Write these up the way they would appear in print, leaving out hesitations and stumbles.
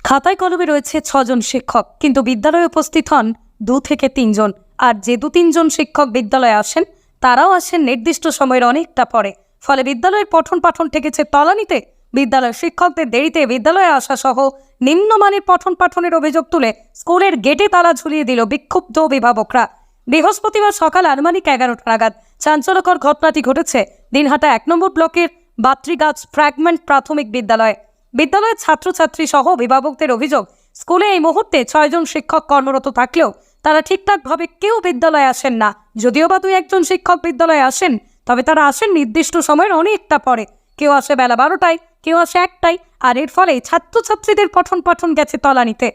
খাতায় কলমে রয়েছে 6 জন শিক্ষক, কিন্তু বিদ্যালয়ে উপস্থিত হন 2 থেকে 3 জন। আর যে 2-3 জন শিক্ষক বিদ্যালয়ে আসেন, তারাও আসেন নির্দিষ্ট সময়ের অনেকটা পরে। ফলে বিদ্যালয়ের পঠন পাঠন ঠেকেছে তলানিতে। বিদ্যালয়ের শিক্ষকদের দেরিতে বিদ্যালয়ে আসা সহ নিম্নমানের পঠন পাঠনের অভিযোগ তুলে স্কুলের গেটে তালা ঝুলিয়ে দিল বিক্ষুব্ধ অভিভাবকরা। বৃহস্পতিবার সকাল আনুমানিক 11টা নাগাদ চাঞ্চল্যকর ঘটনাটি ঘটেছে দিনহাটা 1 নম্বর ব্লকের বাত্রিগাছ ফ্র্যাগমেন্ট প্রাথমিক বিদ্যালয়ে। বিদ্যালয়ের ছাত্রছাত্রী সহ অভিভাবকদের অভিযোগ, স্কুলে এই মুহূর্তে 6 জন শিক্ষক কর্মরত থাকলেও তারা ঠিকঠাকভাবে কেউ বিদ্যালয়ে আসেন না। যদিও বা 2-1 জন শিক্ষক বিদ্যালয়ে আসেন, তবে তারা আসেন নির্দিষ্ট সময়ের অনেকটা পরে। কেউ আসে বেলা 12টায়, কেউ আসে 1টায়। আর এর ফলে ছাত্রছাত্রীদের পঠন পাঠন গেছে তলানিতে।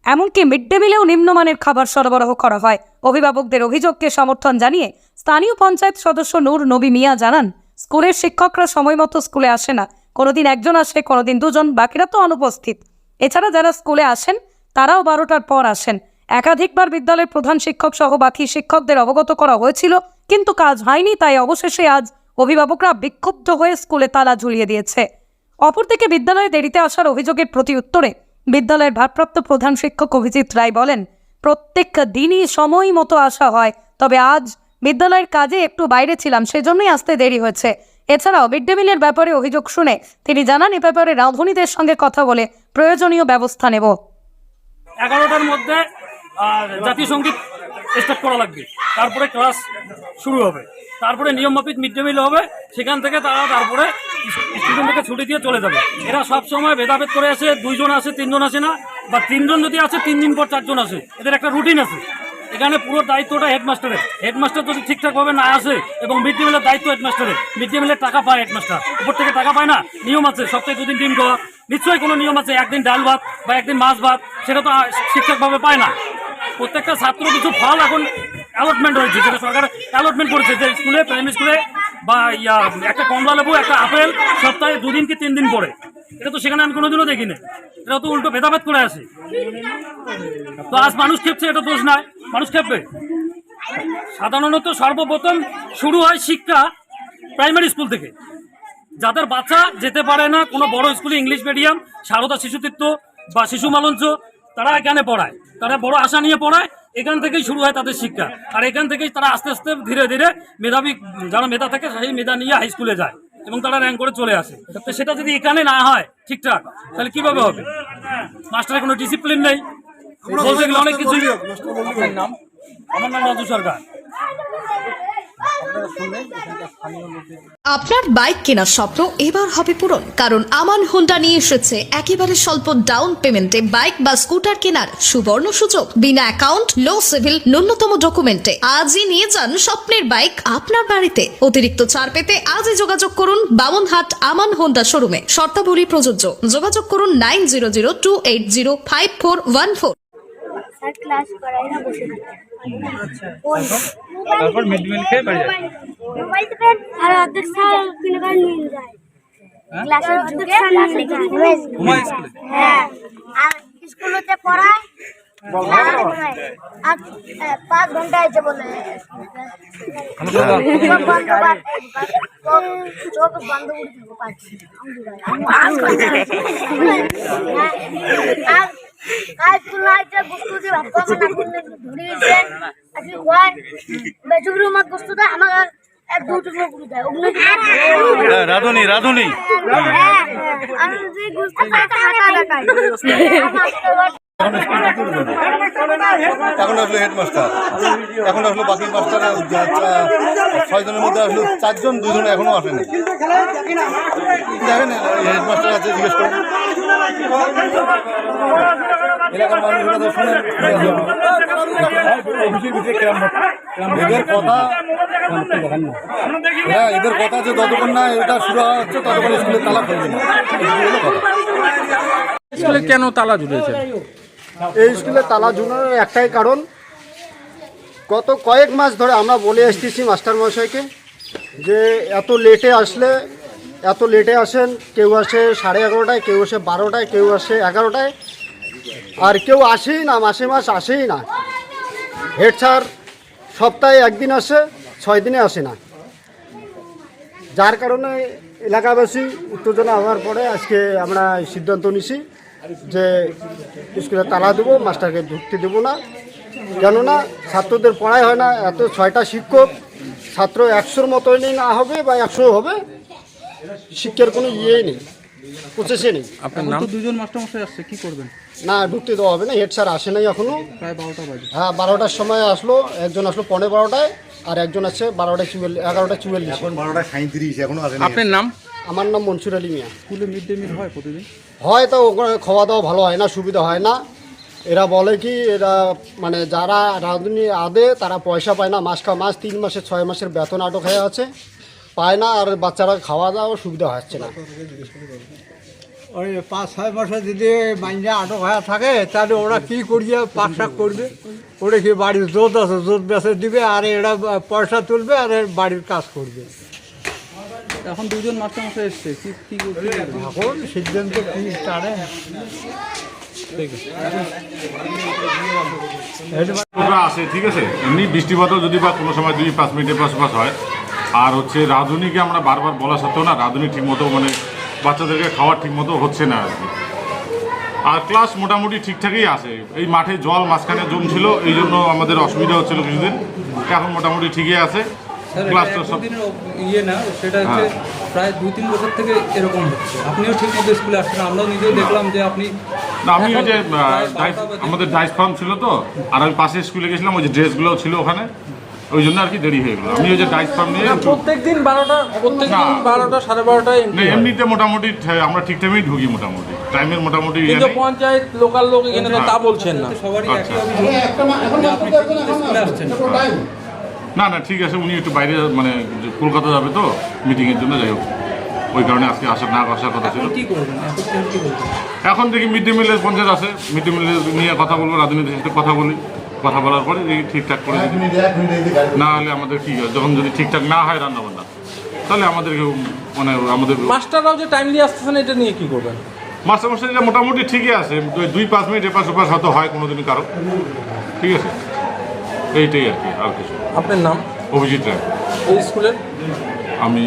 এমনকি মিড ডে মিলেও নিম্নমানের খাবার সরবরাহ করা হয়। অভিভাবকদের অভিযোগকে সমর্থন জানিয়ে স্থানীয় পঞ্চায়েত সদস্য নূর নবী মিয়া জানান, স্কুলের শিক্ষকরা সময় মতো স্কুলে আসে না। কোনোদিন 1 জন আসে, কোনোদিন 2 জন, বাকিরা তো অনুপস্থিত। এছাড়া যারা স্কুলে আসেন তারাও 12টার পর আসেন। একাধিকবার বিদ্যালয়ের প্রধান শিক্ষক সহ বাকি শিক্ষকদের অবগত করা হয়েছিল, কিন্তু কাজ হয়নি। তাই অবশেষে আজ অভিভাবকরা বিক্ষুব্ধ হয়ে স্কুলে তালা ঝুলিয়ে দিয়েছে। অপরদিকে বিদ্যালয়ে দেরিতে আসার অভিযোগের প্রতি উত্তরে বিদ্যালয়ের ভারপ্রাপ্ত প্রধান শিক্ষক অভিজিৎ রায় বলেন, প্রত্যেক দিনই সময় মতো আসা হয়, তবে আজ বিদ্যালয়ের কাজে একটু বাইরে ছিলাম, সেজন্যই আসতে দেরি হয়েছে। এছাড়াও মিড ডে মিলের ব্যাপারে অভিযোগ শুনে তিনি জানান, এ ব্যাপারে রাঁধুনিদের সঙ্গে কথা বলে প্রয়োজনীয় ব্যবস্থা নেব। 11টার মধ্যে জাতীয় সঙ্গীত স্টার্ট করা লাগবে, তারপরে ক্লাস শুরু হবে, তারপরে নিয়মমাফিক মিড ডে মিল হবে। সেখান থেকে তারা তারপরে স্টুডেন্টকে ছুটি দিয়ে চলে যাবে। এরা সব সময় ভেদাভেদ করে আসে, 2 জন আসে, 3 জন আসে না, বা 3 জন যদি আসে 3 দিন পর 4 জন আসে। এদের একটা রুটিন আছে। এখানে পুরো দায়িত্বটা হেডমাস্টারের। হেডমাস্টার যদি ঠিকঠাকভাবে না আসে, এবং মিড ডে মিলের দায়িত্ব হেডমাস্টারের, মিড ডে মিলের টাকা পায় হেডমাস্টার, উপর থেকে টাকা পায় না। নিয়ম আছে, সপ্তাহে 2 দিন ডিম খাওয়া, নিশ্চয়ই কোনো নিয়ম আছে। 1 দিন ডাল ভাত বা 1 দিন মাছ ভাত, সেটা তো ঠিকঠাকভাবে পায় না। প্রত্যেকটা ছাত্র কিছু ফল এখন অ্যালটমেন্ট হয়েছে, যেটা সরকার অ্যালটমেন্ট করেছে, যে স্কুলে, প্রাইমারি স্কুলে বা একটা কমলা লেবু, একটা আপেল সপ্তাহে 2 দিন কি 3 দিন পরে। এটা তো সেখানে আমি কোনোদিনও দেখিনি। এটা তো উল্টো ভেদাভেদ করে আসে। তো আজ মানুষ খেপছে, এটা দোষ নয়, মানুষ খেপবে। সাধারণত সর্বপ্রথম শুরু হয় শিক্ষা প্রাইমারি স্কুল থেকে। যাদের বাচ্চা যেতে পারে না কোনো বড় স্কুলে, ইংলিশ মিডিয়াম, সারদা শিশুতীর্থ বা শিশু মালঞ্চ, তারা এখানে পড়ায়, তারা বড় আশা নিয়ে পড়ায়। এখান থেকেই শুরু হয় তাদের শিক্ষা। আর এখান থেকেই তারা আস্তে আস্তে ধীরে ধীরে মেধাবী, যারা মেধা থাকে সেই মেধা নিয়ে হাই স্কুলে যায় এবং তারা র্যাঙ্ক করে চলে আসে। তো সেটা যদি এখানে না হয় ঠিকঠাক, তাহলে কিভাবে হবে? মাস্টারের কোনো ডিসিপ্লিন নেই, বলতে গেলে অনেক কিছু। আমার নাম রাজু সরকার। আপনার বাইক কেনার স্বপ্ন এবার হবে পূরণ, কারণ আমান হোন্ডা নিয়ে এসেছে একেবারে স্বল্প ডাউন পেমেন্টে বাইক বা স্কুটার কেনার সুবর্ণ সুযোগ। বিনা অ্যাকাউন্ট, লো সিভিল, ন্যূনতম ডকুমেন্টে আজই নিয়ে যান স্বপ্নের বাইক আপনার বাড়িতে। অতিরিক্ত ছাড় পেতে আজই যোগাযোগ করুন বামনহাট আমান হোন্ডা শোরুমে। শর্তাবলী প্রযোজ্য। যোগাযোগ করুন 9002805414। ক্লাস করাই না, বসে আচ্ছা, তারপর মিড ডে মিল খেয়ে বাড়ি যাবে। মোবাইল থেকে আর অর্ধেক স্যার কিনে করে নিয়ে যায়। ক্লাসের অর্ধেক স্যার নিয়ে যায় ঘুমায় স্কুলে। হ্যাঁ, আর স্কুলেতে পড়ায় আর 5 ঘন্টা আছে বলে চোখ বন্ধ করে থাকো পাচ্ছি। আর কাজ তুলাইতে বস্তু দিয়ে ভাত খাওয়া না করলে ধরিয়েছে আজকে হয় বেচুগুলো মত বস্তুটা আমার এক 2 টুকরো করে দেয়। ওগুলো রাধুনি আমি যদি গুস্ত খাইতে হাতা দেখাই। এখন আসলো হেডমাস্টার, এখন আসলো বাকি মাস্টাররা 6 জনের মধ্যে আসলো 4 জন, 2 জন এখনো আসেনি। দেখেন হেডমাস্টার আছে, জিজ্ঞেস করুন। এলাকার মানুষরা তো শুনে এদের কথা যে যতক্ষণ না এটা শুরু হচ্ছে ততক্ষণ স্কুলের তালা খুলবে না। স্কুলে কেন তালা ঝুলিয়েছে? এই স্কুলে তালা ঝুলানোর একটাই কারণ, গত কয়েক মাস ধরে আমরা বলে আসতেছি মাস্টার মশাইকে যে এত লেটে আসেন। কেউ আসে 11:30টায়, কেউ আসে 12টায়, কেউ আসে 11টায়, আর কেউ আসেই না, মাস আসেই না। হেড স্যার সপ্তাহে 1 দিন আসে, 6 দিনে আসে না। যার কারণে এলাকাবাসী উত্তেজনা হওয়ার পরে আজকে আমরা সিদ্ধান্ত নিছি যে স্কুলে তালা দেবো, মাস্টারকে ঢুকতে দেবো না। কেননা ছাত্রদের পড়াই হয় না, এত 6টা শিক্ষক, ছাত্র 100-র মতনই না হবে বা 100 হবে, শিক্ষার কোনো ইয়েই নেই, প্রসেসে নেই। আপনার নাম? তো দুজন মাস্টারমশাই আসছে, কি করবেন? না, ঢুকতে দেওয়া হবে না, হেড স্যার আসে নাই এখনও। প্রায় 12টা বাজে। হ্যাঁ, 12টার সময় আসলো, একজন আসলো 12:15টায়, আর একজন আছে 11:44। এখন 12:37 এখনো আসেনি। আপনার নাম? আমার নাম মনসুর আলী মিয়া। স্কুলে মিড ডে মিল হয় প্রতিদিন? হয়, তো ওখানে খাওয়া দাওয়া ভালো হয় না, সুবিধা হয় না। এরা বলে কি, এরা মানে যারা রাঁধুনি আদে তারা পয়সা পায় না, মাস 3 মাসের 6 মাসের বেতন আটক হয়ে আছে, পায় না, আর বাচ্চারা খাওয়া দাওয়া সুবিধা হচ্ছে না। ওই 5-6 মাসে যদি মাইনে আটক হয়ে থাকে তাহলে ওরা কি করিয়ে পাকশাক করবে? ওরা কি বাড়ির জোত আছে, জোত বেঁচে দিবে, আর এরা পয়সা তুলবে আর এর বাড়ির কাজ করবে। এখন দুজন মাস্টারমশাই এসছে, কি করবে? এখন সিদ্ধান্ত কি টানে? ওরা আসে, ঠিক আছে, এমনি বৃষ্টিপাতও যদি বা কোনো সময় 2-5 মিনিটের পাশাপাশ হয়। আর হচ্ছে রাঁধুনিকে আমরা বারবার বলা সত্ত্বেও না, রাঁধুনি ঠিকমতো মানে বাচ্চাদেরকে খাওয়ার ঠিকমতো হচ্ছে না আর কি। আর ক্লাস মোটামুটি ঠিকঠাকই আসে। এই মাঠে জল মাঝখানে জমছিল, এই জন্য আমাদের অসুবিধা হচ্ছিল কিছুদিন। এখন মোটামুটি ঠিকই আছে ক্লাসটা সব। ইয়ে না, সেটা হচ্ছে প্রায় 2-3 বছর থেকে এরকম হচ্ছে। আপনিও ঠিক মতো স্কুলে আসছেন, আমরাও নিজেও দেখলাম যে আপনি। না, আমি ওই যে আমাদের ডাইস ফার্ম ছিল তো, আর আমি পাশে স্কুলে গেছিলাম, ওই যে ড্রেসগুলোও ছিল ওখানে, ওই জন্য আর কি দেরি হয়ে গেলো। আমি ওই যে ডাইস ফার্ম নিয়ে প্রত্যেকদিন 12টা 12:30টায় এমনিতে মোটামুটি আমরা ঠিক টাইমেই ঢুকি, মোটামুটি টাইমের মোটামুটি ইয়ে নেই। পঞ্চায়েত লোকাল লোক এখানে তো তা বলছেন না, সবারই একই অভিযোগ যে আপনি স্কুলে আসছেন না। না, ঠিক আছে, উনি একটু বাইরে মানে কলকাতা যাবে তো মিটিংয়ের জন্য, যাই হোক ওই কারণে আজকে আসার কথা ছিল। কি করবেন এখন দেখি মিড ডে মিলের পঞ্চায়েত আছে, মিড ডে মিলের নিয়ে কথা বলবো, রাজনীতির সাথে কথা বলি, কথা বলার পরে যদি ঠিকঠাক করে না হলে আমাদের কি হয়, যখন যদি ঠিকঠাক না হয় রান্নাবান্না, তাহলে আমাদেরকে মানে আমাদের মাস্টাররাও যে টাইমলি আসতেছেন, এটা নিয়ে কি করবেন? মাস্টারমশাইরা মোটামুটি ঠিকই আছে, 2-5 মিনিট এপাশ ওপাশ হয়তো হয় কোনোদিনই কারো, ঠিক আছে, এইটাই আর কি, আর কিছু। আপনার নাম? অভিজিৎ রায়। এই স্কুলের? আমি